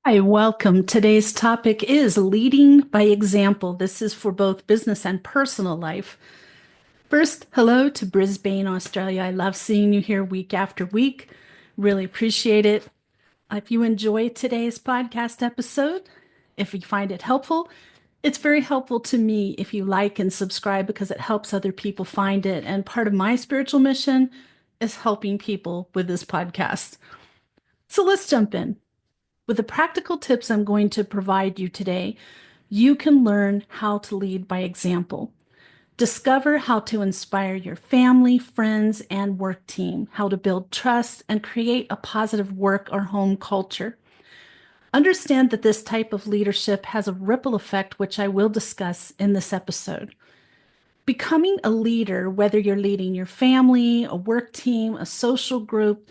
Hi, welcome. Today's topic is leading by example. This is for both business and personal life. First, hello to Brisbane, Australia. I love seeing you here week after week. Really appreciate it. If you enjoy today's podcast episode, if you find it helpful, it's very helpful to me if you like and subscribe because it helps other people find it. And part of my spiritual mission is helping people with this podcast. So let's jump in. With the practical tips I'm going to provide you today, you can learn how to lead by example. Discover how to inspire your family, friends, and work team, how to build trust and create a positive work or home culture. Understand that this type of leadership has a ripple effect, which I will discuss in this episode. Becoming a leader, whether you're leading your family, a work team, a social group,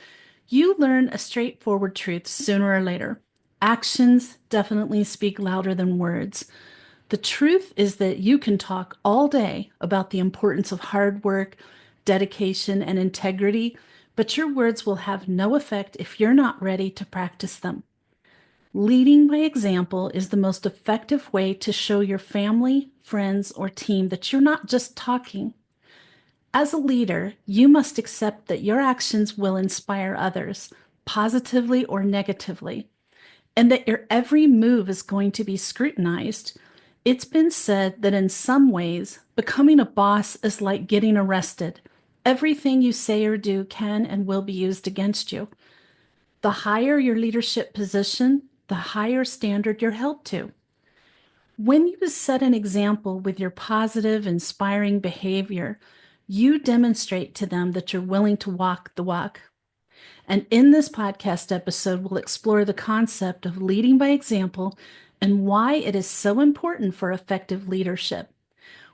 you learn a straightforward truth sooner or later. Actions definitely speak louder than words. The truth is that you can talk all day about the importance of hard work, dedication, and integrity, but your words will have no effect if you're not ready to practice them. Leading by example is the most effective way to show your family, friends, or team that you're not just talking. As a leader, you must accept that your actions will inspire others, positively or negatively, and that your every move is going to be scrutinized. It's been said that in some ways, becoming a boss is like getting arrested. Everything you say or do can and will be used against you. The higher your leadership position, the higher standard you're held to. When you set an example with your positive, inspiring behavior, you demonstrate to them that you're willing to walk the walk. And in this podcast episode, we'll explore the concept of leading by example and why it is so important for effective leadership.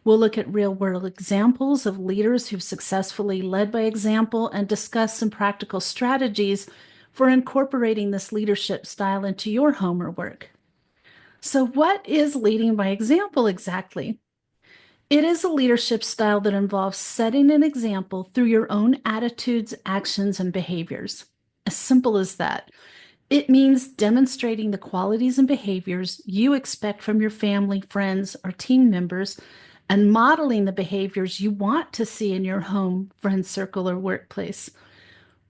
We'll look at real world examples of leaders who've successfully led by example and discuss some practical strategies for incorporating this leadership style into your home or work. So, what is leading by example exactly? It is a leadership style that involves setting an example through your own attitudes, actions, and behaviors. As simple as that. It means demonstrating the qualities and behaviors you expect from your family, friends, or team members, and modeling the behaviors you want to see in your home, friend circle, or workplace.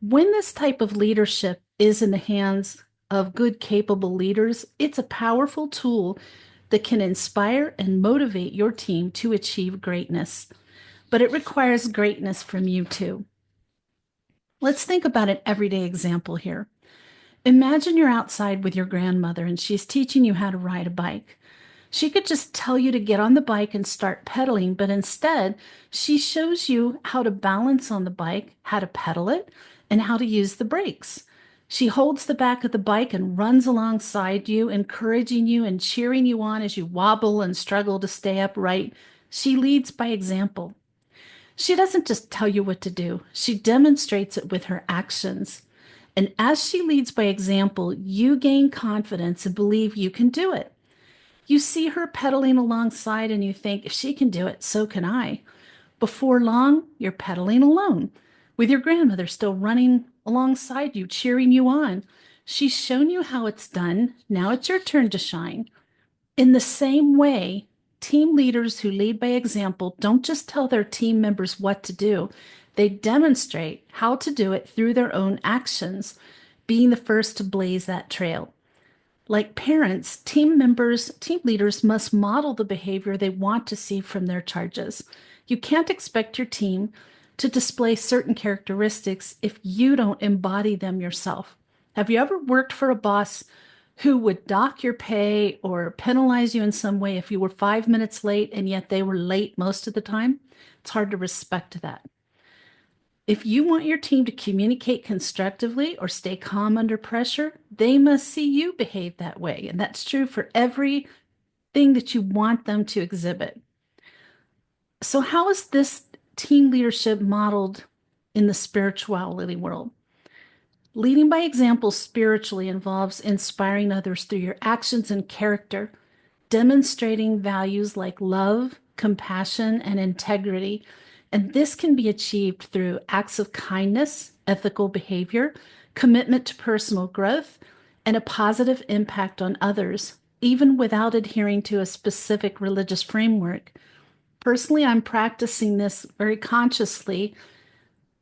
When this type of leadership is in the hands of good, capable leaders, it's a powerful tool that can inspire and motivate your team to achieve greatness. But it requires greatness from you too. Let's think about an everyday example here. Imagine you're outside with your grandmother and she's teaching you how to ride a bike. She could just tell you to get on the bike and start pedaling, but instead, she shows you how to balance on the bike, how to pedal it, and how to use the brakes. She holds the back of the bike and runs alongside you, encouraging you and cheering you on as you wobble and struggle to stay upright. She leads by example. She doesn't just tell you what to do, she demonstrates it with her actions. And as she leads by example, you gain confidence and believe you can do it. You see her pedaling alongside and you think, if she can do it, so can I. Before long, you're pedaling alone, with your grandmother still running alongside you, cheering you on. She's shown you how it's done. Now it's your turn to shine. In the same way, team leaders who lead by example don't just tell their team members what to do, they demonstrate how to do it through their own actions, being the first to blaze that trail. Like parents, team leaders must model the behavior they want to see from their charges. You can't expect your team to display certain characteristics if you don't embody them yourself. Have you ever worked for a boss who would dock your pay or penalize you in some way if you were 5 minutes late and yet they were late most of the time? It's hard to respect that. If you want your team to communicate constructively or stay calm under pressure, they must see you behave that way. And that's true for everything that you want them to exhibit. So, how is this team leadership modeled in the spirituality world? Leading by example spiritually involves inspiring others through your actions and character, demonstrating values like love, compassion, and integrity. And this can be achieved through acts of kindness, ethical behavior, commitment to personal growth, and a positive impact on others, even without adhering to a specific religious framework. Personally, I'm practicing this very consciously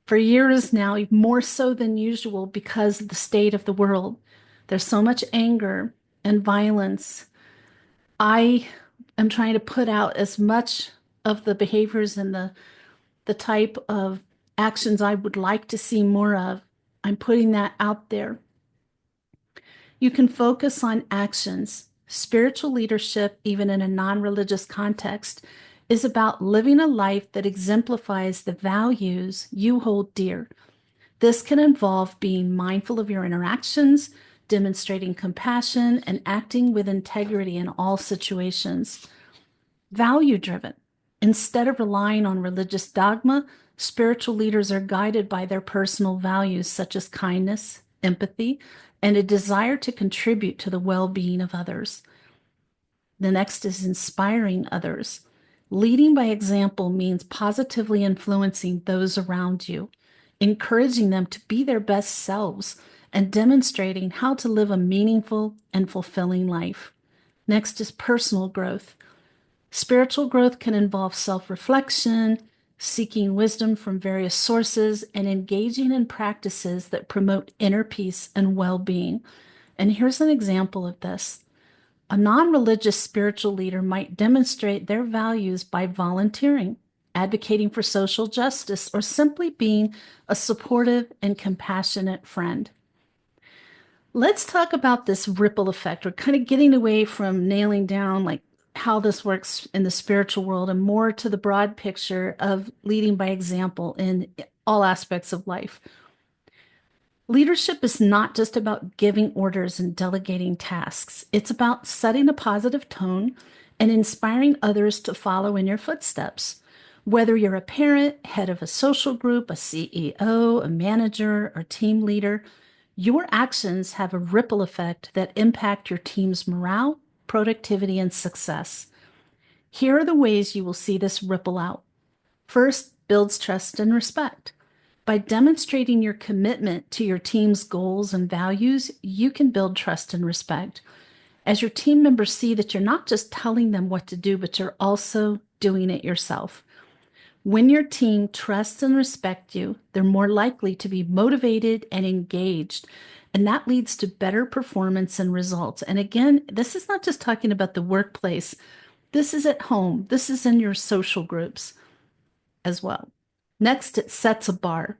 for years now, more so than usual because of the state of the world. There's so much anger and violence. I am trying to put out as much of the behaviors and the type of actions I would like to see more of. I'm putting that out there. You can focus on actions. Spiritual leadership, even in a non-religious context, is about living a life that exemplifies the values you hold dear. This can involve being mindful of your interactions, demonstrating compassion, and acting with integrity in all situations. Value-driven. Instead of relying on religious dogma, spiritual leaders are guided by their personal values such as kindness, empathy, and a desire to contribute to the well-being of others. The next is inspiring others. Leading by example means positively influencing those around you, encouraging them to be their best selves, and demonstrating how to live a meaningful and fulfilling life. Next is personal growth. Spiritual growth can involve self-reflection, seeking wisdom from various sources, and engaging in practices that promote inner peace and well-being. And here's an example of this. A non-religious spiritual leader might demonstrate their values by volunteering, advocating for social justice, or simply being a supportive and compassionate friend. Let's talk about this ripple effect. We're kind of getting away from nailing down like how this works in the spiritual world and more to the broad picture of leading by example in all aspects of life. Leadership is not just about giving orders and delegating tasks. It's about setting a positive tone and inspiring others to follow in your footsteps. Whether you're a parent, head of a social group, a CEO, a manager, or team leader, your actions have a ripple effect that impact your team's morale, productivity, and success. Here are the ways you will see this ripple out. First, builds trust and respect. By demonstrating your commitment to your team's goals and values, you can build trust and respect. As your team members see that you're not just telling them what to do, but you're also doing it yourself. When your team trusts and respects you, they're more likely to be motivated and engaged, and that leads to better performance and results. And again, this is not just talking about the workplace. This is at home. This is in your social groups as well. Next, it sets a bar.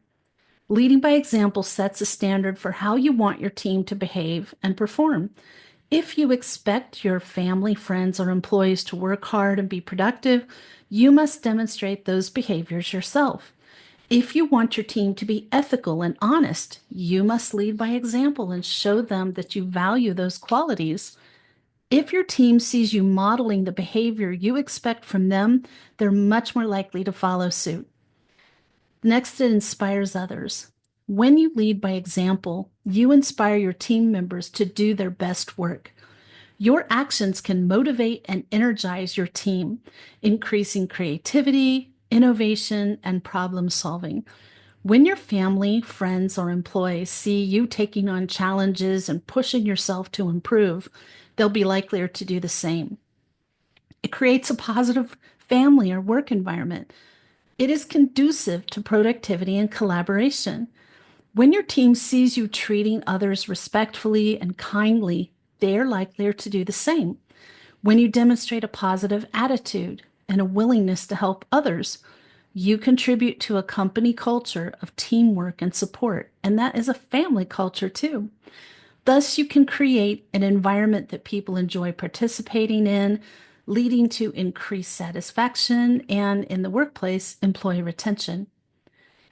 Leading by example sets a standard for how you want your team to behave and perform. If you expect your family, friends, or employees to work hard and be productive, you must demonstrate those behaviors yourself. If you want your team to be ethical and honest, you must lead by example and show them that you value those qualities. If your team sees you modeling the behavior you expect from them, they're much more likely to follow suit. Next, it inspires others. When you lead by example, you inspire your team members to do their best work. Your actions can motivate and energize your team, increasing creativity, innovation, and problem solving. When your family, friends, or employees see you taking on challenges and pushing yourself to improve, they'll be likelier to do the same. It creates a positive family or work environment. It is conducive to productivity and collaboration. When your team sees you treating others respectfully and kindly, they are likelier to do the same. When you demonstrate a positive attitude and a willingness to help others, you contribute to a company culture of teamwork and support, and that is a family culture too. Thus, you can create an environment that people enjoy participating in, leading to increased satisfaction and, in the workplace, employee retention.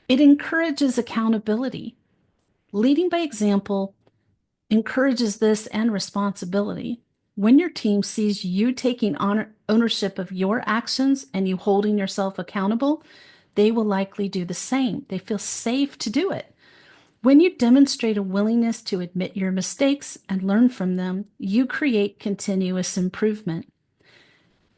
It encourages accountability. Leading by example encourages this and responsibility. When your team sees you taking ownership of your actions and you holding yourself accountable, they will likely do the same. They feel safe to do it. When you demonstrate a willingness to admit your mistakes and learn from them, you create continuous improvement.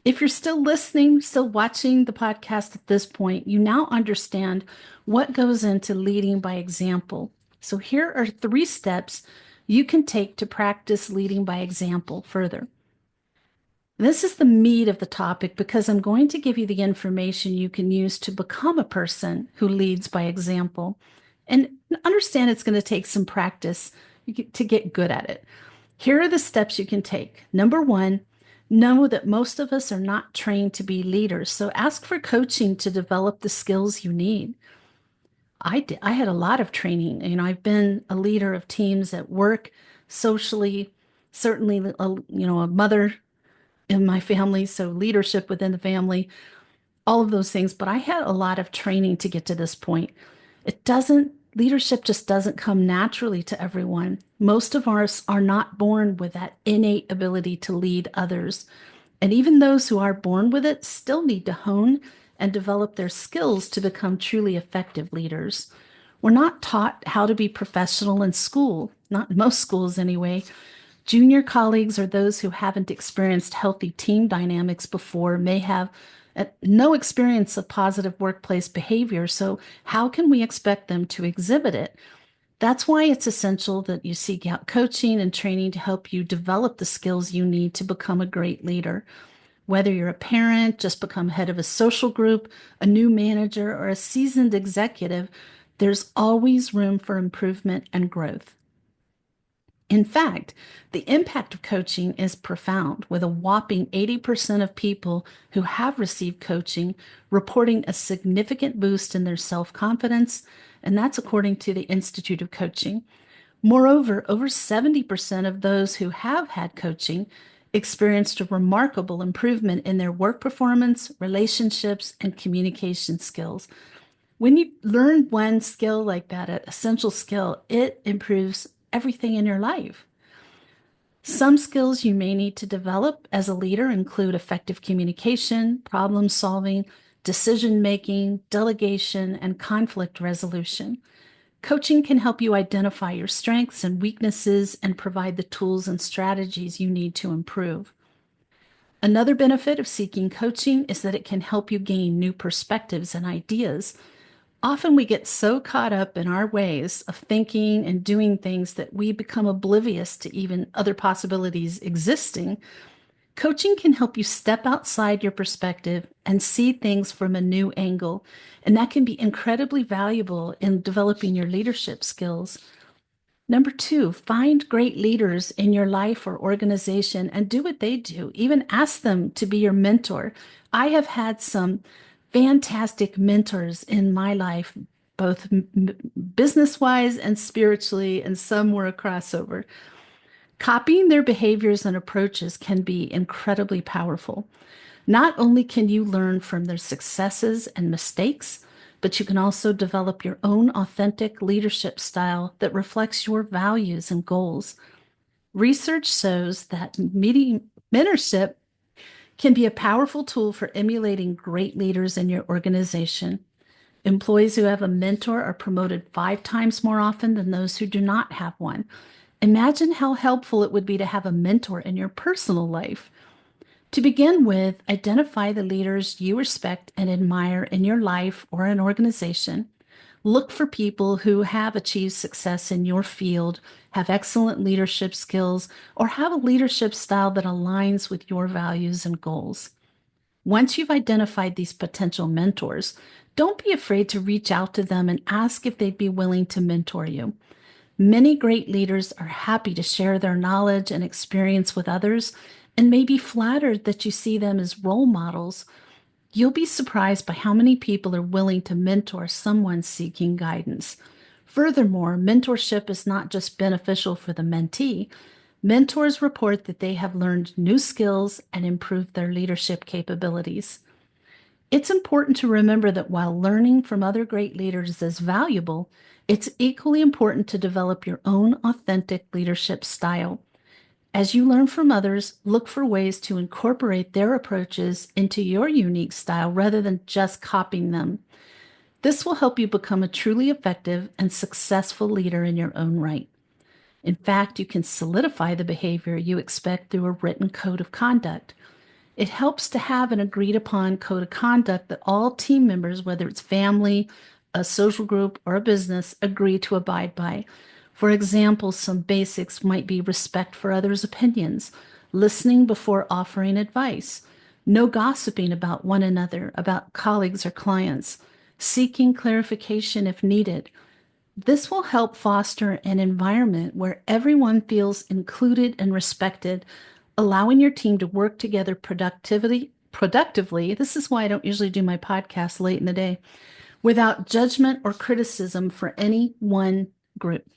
If you're still listening, still watching the podcast at this point, you now understand what goes into leading by example. So here are 3 steps you can take to practice leading by example further. This is the meat of the topic because I'm going to give you the information you can use to become a person who leads by example. And understand it's going to take some practice to get good at it. Here are the steps you can take. Number one, know that most of us are not trained to be leaders, so ask for coaching to develop the skills you need. I had a lot of training. I've been a leader of teams at work, socially, certainly, a mother in my family, so leadership within the family, all of those things. But I had a lot of training to get to this point. Leadership just doesn't come naturally to everyone. Most of us are not born with that innate ability to lead others. And even those who are born with it still need to hone and develop their skills to become truly effective leaders. We're not taught how to be professional in school, not in most schools anyway. Junior colleagues or those who haven't experienced healthy team dynamics before may have no experience of positive workplace behavior. So, how can we expect them to exhibit it? That's why it's essential that you seek out coaching and training to help you develop the skills you need to become a great leader. Whether you're a parent, just become head of a social group, a new manager, or a seasoned executive, there's always room for improvement and growth. In fact, the impact of coaching is profound, with a whopping 80% of people who have received coaching reporting a significant boost in their self-confidence, and that's according to the Institute of Coaching. Moreover, over 70% of those who have had coaching experienced a remarkable improvement in their work performance, relationships, and communication skills. When you learn one skill like that, an essential skill, it improves everything in your life. Some skills you may need to develop as a leader include effective communication, problem solving, decision making, delegation, and conflict resolution. Coaching can help you identify your strengths and weaknesses and provide the tools and strategies you need to improve. Another benefit of seeking coaching is that it can help you gain new perspectives and ideas. Often we get so caught up in our ways of thinking and doing things that we become oblivious to even other possibilities existing. Coaching can help you step outside your perspective and see things from a new angle, and that can be incredibly valuable in developing your leadership skills. Number two, find great leaders in your life or organization and do what they do. Even ask them to be your mentor. I have had some fantastic mentors in my life, both business-wise and spiritually, and some were a crossover. Copying their behaviors and approaches can be incredibly powerful. Not only can you learn from their successes and mistakes, but you can also develop your own authentic leadership style that reflects your values and goals. Research shows that mentorship can be a powerful tool for emulating great leaders in your organization. Employees who have a mentor are promoted 5 times more often than those who do not have one. Imagine how helpful it would be to have a mentor in your personal life. To begin with, identify the leaders you respect and admire in your life or an organization. Look for people who have achieved success in your field, have excellent leadership skills, or have a leadership style that aligns with your values and goals. Once you've identified these potential mentors, don't be afraid to reach out to them and ask if they'd be willing to mentor you. Many great leaders are happy to share their knowledge and experience with others and may be flattered that you see them as role models. You'll be surprised by how many people are willing to mentor someone seeking guidance. Furthermore, mentorship is not just beneficial for the mentee. Mentors report that they have learned new skills and improved their leadership capabilities. It's important to remember that while learning from other great leaders is valuable, it's equally important to develop your own authentic leadership style. As you learn from others, look for ways to incorporate their approaches into your unique style rather than just copying them. This will help you become a truly effective and successful leader in your own right. In fact, you can solidify the behavior you expect through a written code of conduct. It helps to have an agreed upon code of conduct that all team members, whether it's family, a social group, or a business, agree to abide by. For example, some basics might be respect for others' opinions, listening before offering advice, no gossiping about one another, about colleagues or clients, seeking clarification if needed. This will help foster an environment where everyone feels included and respected, allowing your team to work together productively. This is why I don't usually do my podcast late in the day, without judgment or criticism for any one group.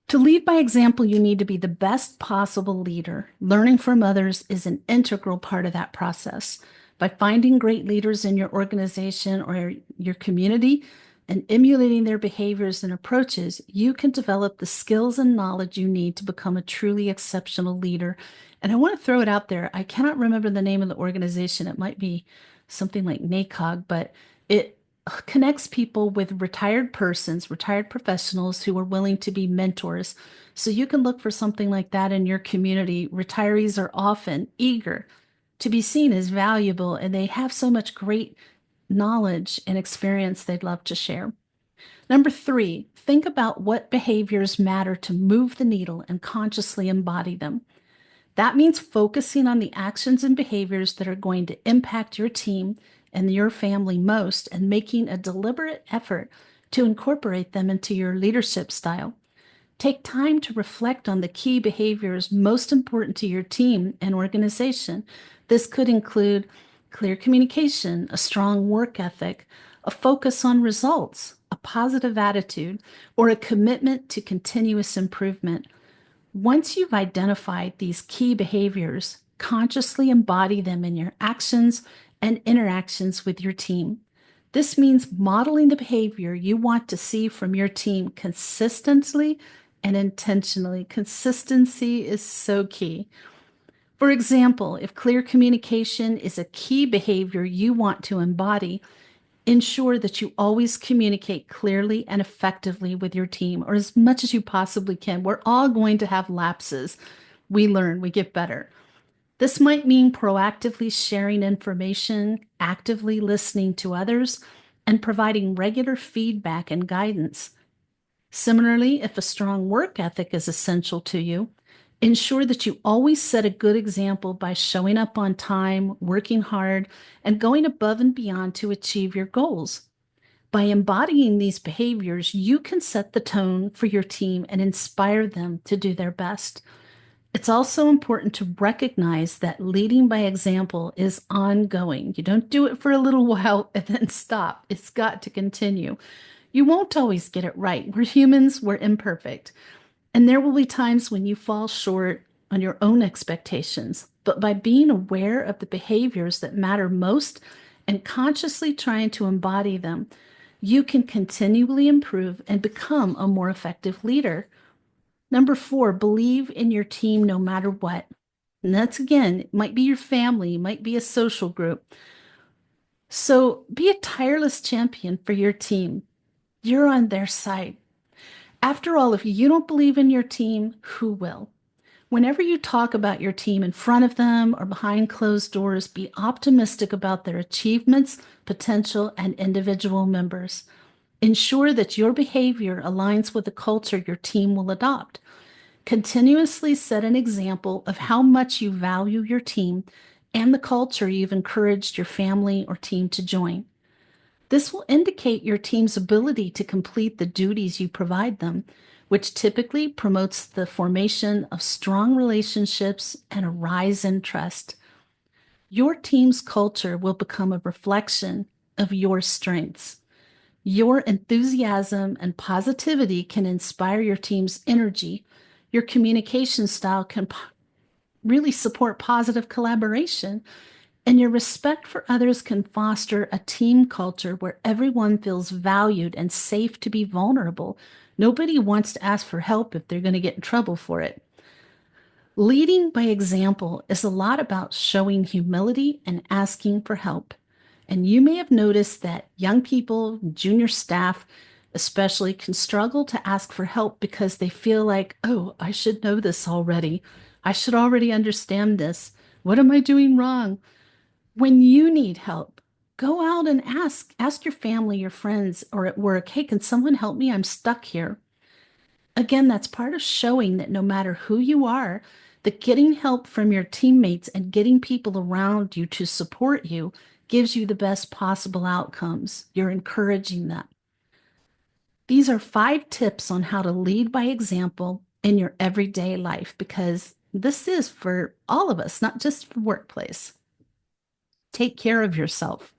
To lead by example, you need to be the best possible leader. Learning from others is an integral part of that process. By finding great leaders in your organization or your community and emulating their behaviors and approaches, you can develop the skills and knowledge you need to become a truly exceptional leader. And I want to throw it out there. I cannot remember the name of the organization. It might be something like NACOG, but it connects people with retired persons, retired professionals who are willing to be mentors. So you can look for something like that in your community. Retirees are often eager to be seen as valuable, and they have so much great knowledge and experience they'd love to share. Number three, think about what behaviors matter to move the needle and consciously embody them. That means focusing on the actions and behaviors that are going to impact your team and your family most, and making a deliberate effort to incorporate them into your leadership style. Take time to reflect on the key behaviors most important to your team and organization. This could include clear communication, a strong work ethic, a focus on results, a positive attitude, or a commitment to continuous improvement. Once you've identified these key behaviors, consciously embody them in your actions and interactions with your team. This means modeling the behavior you want to see from your team consistently and intentionally. Consistency is so key. For example, if clear communication is a key behavior you want to embody, ensure that you always communicate clearly and effectively with your team, or as much as you possibly can. We're all going to have lapses. We learn, we get better. This might mean proactively sharing information, actively listening to others, and providing regular feedback and guidance. Similarly, if a strong work ethic is essential to you, ensure that you always set a good example by showing up on time, working hard, and going above and beyond to achieve your goals. By embodying these behaviors, you can set the tone for your team and inspire them to do their best. It's also important to recognize that leading by example is ongoing. You don't do it for a little while and then stop. It's got to continue. You won't always get it right. We're humans, we're imperfect. And there will be times when you fall short on your own expectations. But by being aware of the behaviors that matter most and consciously trying to embody them, you can continually improve and become a more effective leader. Number four, believe in your team no matter what. And that's again, it might be your family, it might be a social group. So be a tireless champion for your team. You're on their side. After all, if you don't believe in your team, who will? Whenever you talk about your team in front of them or behind closed doors, be optimistic about their achievements, potential, and individual members. Ensure that your behavior aligns with the culture your team will adopt. Continuously set an example of how much you value your team and the culture you've encouraged your family or team to join. This will indicate your team's ability to complete the duties you provide them, which typically promotes the formation of strong relationships and a rise in trust. Your team's culture will become a reflection of your strengths. Your enthusiasm and positivity can inspire your team's energy. Your communication style can really support positive collaboration, and your respect for others can foster a team culture where everyone feels valued and safe to be vulnerable. Nobody wants to ask for help if they're going to get in trouble for it. Leading by example is a lot about showing humility and asking for help. And you may have noticed that young people, junior staff especially, can struggle to ask for help because they feel like, oh, I should know this already. I should already understand this. What am I doing wrong? When you need help, go out and ask. Ask your family, your friends, or at work, hey, can someone help me? I'm stuck here. Again, that's part of showing that no matter who you are, that getting help from your teammates and getting people around you to support you gives you the best possible outcomes. You're encouraging them. These are 5 tips on how to lead by example in your everyday life because this is for all of us, not just for workplace. Take care of yourself.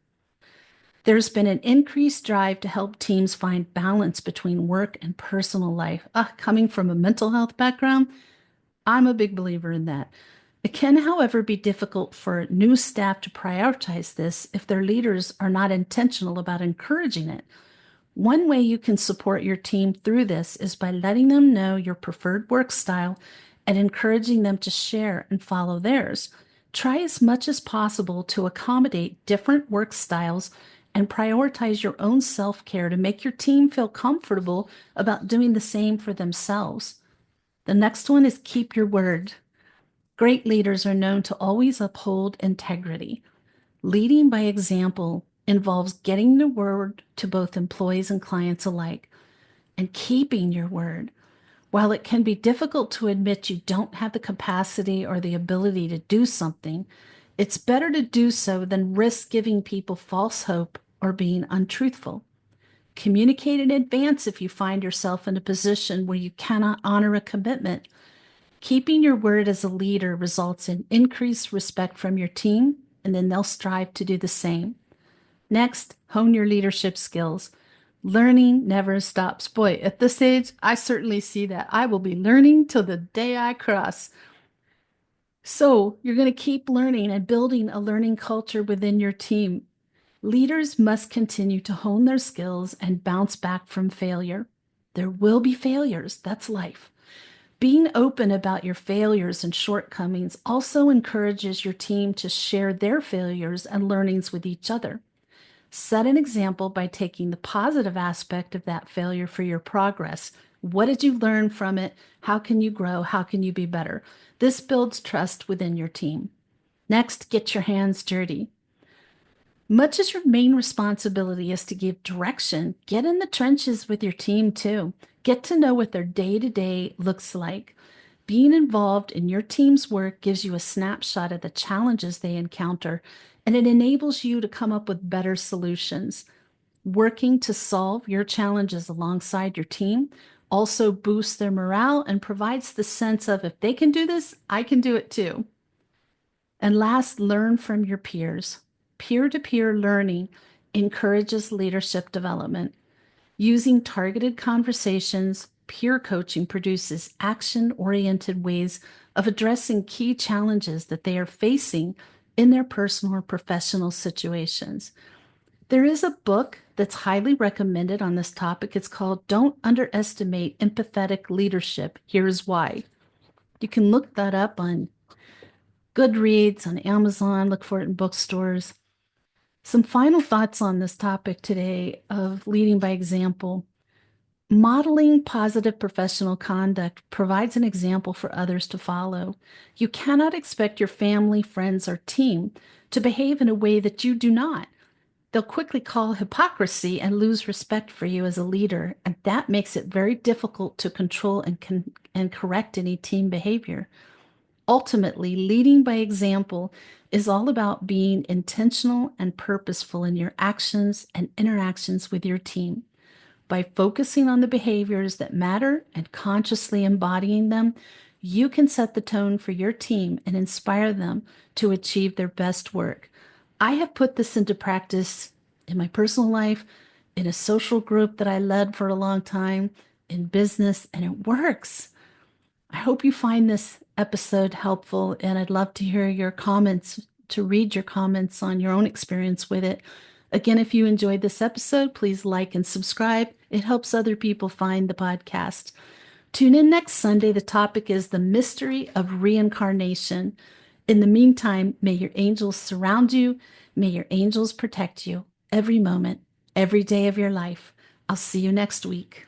There's been an increased drive to help teams find balance between work and personal life. Coming from a mental health background, I'm a big believer in that. It can, however, be difficult for new staff to prioritize this if their leaders are not intentional about encouraging it. One way you can support your team through this is by letting them know your preferred work style and encouraging them to share and follow theirs. Try as much as possible to accommodate different work styles and prioritize your own self-care to make your team feel comfortable about doing the same for themselves. The next one is keep your word. Great leaders are known to always uphold integrity. Leading by example involves getting the word to both employees and clients alike and keeping your word. While it can be difficult to admit you don't have the capacity or the ability to do something, it's better to do so than risk giving people false hope or being untruthful. Communicate in advance if you find yourself in a position where you cannot honor a commitment. Keeping your word as a leader results in increased respect from your team, and then they'll strive to do the same. Next, hone your leadership skills. Learning never stops. Boy, at this age, I certainly see that. I will be learning till the day I cross. So, you're going to keep learning and building a learning culture within your team. Leaders must continue to hone their skills and bounce back from failure. There will be failures. That's life. Being open about your failures and shortcomings also encourages your team to share their failures and learnings with each other. Set an example by taking the positive aspect of that failure for your progress. What did you learn from it? How can you grow? How can you be better? This builds trust within your team. Next, get your hands dirty. Much as your main responsibility is to give direction, get in the trenches with your team too. Get to know what their day-to-day looks like. Being involved in your team's work gives you a snapshot of the challenges they encounter, and it enables you to come up with better solutions. Working to solve your challenges alongside your team also boosts their morale and provides the sense of if they can do this, I can do it too. And last, learn from your peers. Peer-to-peer learning encourages leadership development. Using targeted conversations, peer coaching produces action-oriented ways of addressing key challenges that they are facing in their personal or professional situations. There is a book that's highly recommended on this topic. It's called Don't Underestimate Empathetic Leadership. Here's why. You can look that up on Goodreads, on Amazon, look for it in bookstores. Some final thoughts on this topic today of leading by example. Modeling positive professional conduct provides an example for others to follow. You cannot expect your family, friends, or team to behave in a way that you do not. They'll quickly call hypocrisy and lose respect for you as a leader, and that makes it very difficult to control and correct any team behavior. Ultimately, leading by example is all about being intentional and purposeful in your actions and interactions with your team. By focusing on the behaviors that matter and consciously embodying them, you can set the tone for your team and inspire them to achieve their best work. I have put this into practice in my personal life, in a social group that I led for a long time, in business, and it works. I hope you find this episode helpful, and I'd love to hear your comments, to read your comments on your own experience with it. Again, if you enjoyed this episode, please like and subscribe. It helps other people find the podcast. Tune in next Sunday. The topic is the mystery of reincarnation. In the meantime, may your angels surround you. May your angels protect you every moment, every day of your life. I'll see you next week.